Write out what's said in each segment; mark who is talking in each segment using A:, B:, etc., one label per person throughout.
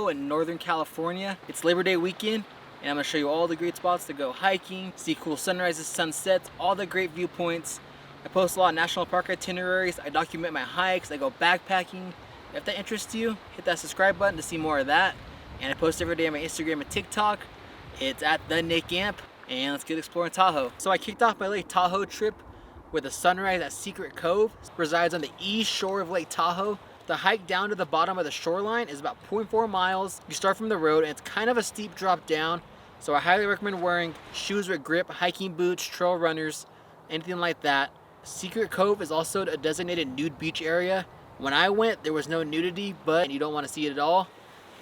A: Tahoe in Northern California. It's Labor Day weekend, and I'm gonna show you all the great spots to go hiking, see cool sunrises, sunsets, all the great viewpoints. I post a lot of national park itineraries. I document my hikes. I go backpacking. If that interests you, hit that subscribe button to see more of that. And I post every day on my Instagram and TikTok. It's at the Nick Amp, and let's get exploring Tahoe. So I kicked off my Lake Tahoe trip with a sunrise at Secret Cove. It resides on the east shore of Lake Tahoe. The hike down to the bottom of the shoreline is about 0.4 miles. You start from the road and it's kind of a steep drop down. So I highly recommend wearing shoes with grip, hiking boots, trail runners, anything like that. Secret Cove is also a designated nude beach area. When I went, there was no nudity, but you don't want to see it at all,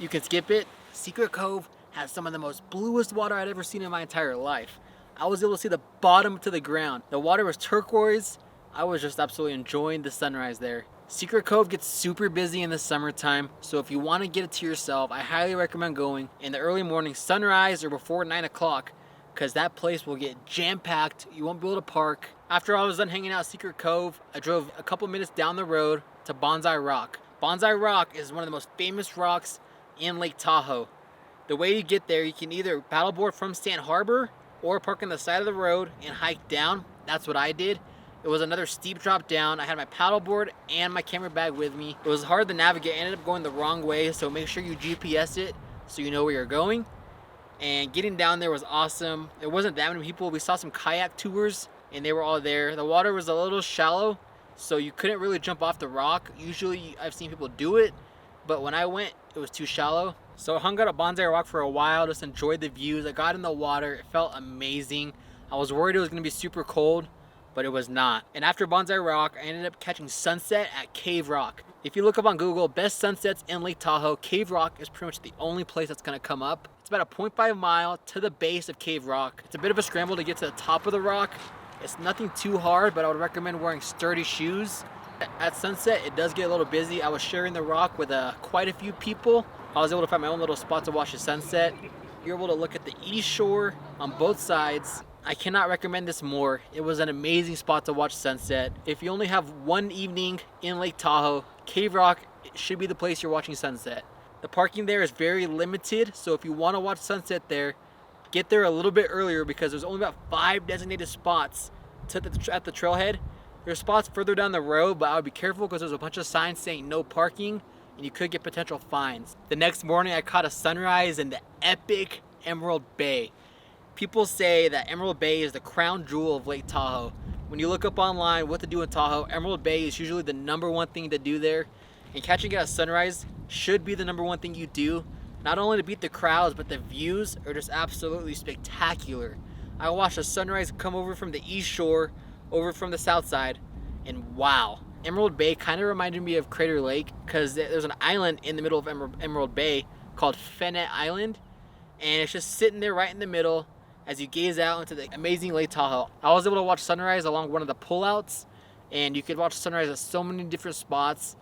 A: you can skip it. Secret Cove has some of the most bluest water I'd ever seen in my entire life. I was able to see the bottom to the ground. The water was turquoise. I was just absolutely enjoying the sunrise there. Secret Cove gets super busy in the summertime, so if you want to get it to yourself, I highly recommend going in the early morning, sunrise or before 9 o'clock, because that place will get jam-packed. You won't be able to park. After I was done hanging out at Secret Cove, I drove a couple minutes down the road to Bonsai Rock. Bonsai Rock is one of the most famous rocks in Lake Tahoe. The way you get there, you can either paddleboard from Sand Harbor or park on the side of the road and hike down. That's what I did. It was another steep drop down. I had my paddleboard and my camera bag with me. It was hard to navigate. I ended up going the wrong way, so make sure you GPS it so you know where you're going. And getting down there was awesome. There wasn't that many people. We saw some kayak tours and they were all there. The water was a little shallow, so you couldn't really jump off the rock. Usually I've seen people do it, but when I went, it was too shallow. So I hung out at Bonsai Rock for a while, just enjoyed the views. I got in the water, it felt amazing. I was worried it was gonna be super cold, but it was not. And after Bonsai Rock, I ended up catching sunset at Cave Rock. If you look up on Google, best sunsets in Lake Tahoe, Cave Rock is pretty much the only place that's gonna come up. It's about a 0.5 mile to the base of Cave Rock. It's a bit of a scramble to get to the top of the rock. It's nothing too hard, but I would recommend wearing sturdy shoes. At sunset, it does get a little busy. I was sharing the rock with quite a few people. I was able to find my own little spot to watch the sunset. You're able to look at the east shore on both sides. I cannot recommend this more. It was an amazing spot to watch sunset. If you only have one evening in Lake Tahoe, Cave Rock should be the place you're watching sunset. The parking there is very limited, so if you want to watch sunset there, get there a little bit earlier because there's only about 5 designated spots at the trailhead. There's spots further down the road, but I would be careful because there's a bunch of signs saying no parking and you could get potential fines. The next morning I caught a sunrise in the epic Emerald Bay. People say that Emerald Bay is the crown jewel of Lake Tahoe. When you look up online what to do in Tahoe, Emerald Bay is usually the #1 thing to do there. And catching it at sunrise should be the #1 thing you do. Not only to beat the crowds, but the views are just absolutely spectacular. I watched a sunrise come over from the east shore, over from the south side, and wow. Emerald Bay kind of reminded me of Crater Lake because there's an island in the middle of Emerald Bay called Fennet Island, and it's just sitting there right in the middle as you gaze out into the amazing Lake Tahoe. I was able to watch sunrise along one of the pullouts, and you could watch sunrise at so many different spots,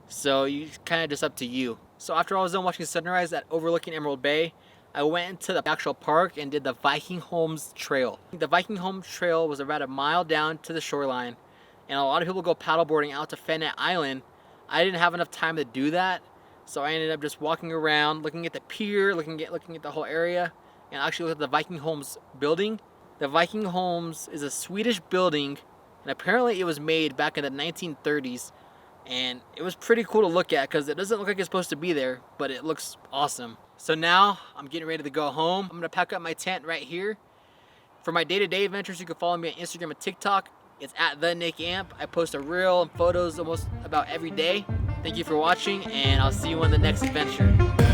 A: so you kind of just up to you. So after I was done watching sunrise at overlooking Emerald Bay, I went into the actual park and did the Viking Homes Trail. The Viking Homes Trail was about a mile down to the shoreline, and a lot of people go paddleboarding out to Fennet Island. I didn't have enough time to do that, so I ended up just walking around, looking at the pier, looking at the whole area, and actually looked at the Viking Homes building. The Viking Homes is a Swedish building, and apparently it was made back in the 1930s, and it was pretty cool to look at because it doesn't look like it's supposed to be there, but it looks awesome. So now I'm getting ready to go home. I'm gonna pack up my tent right here. For my day-to-day adventures, you can follow me on Instagram and TikTok. It's at the Nick Amp. I post a reel and photos almost about every day. Thank you for watching, and I'll see you on the next adventure.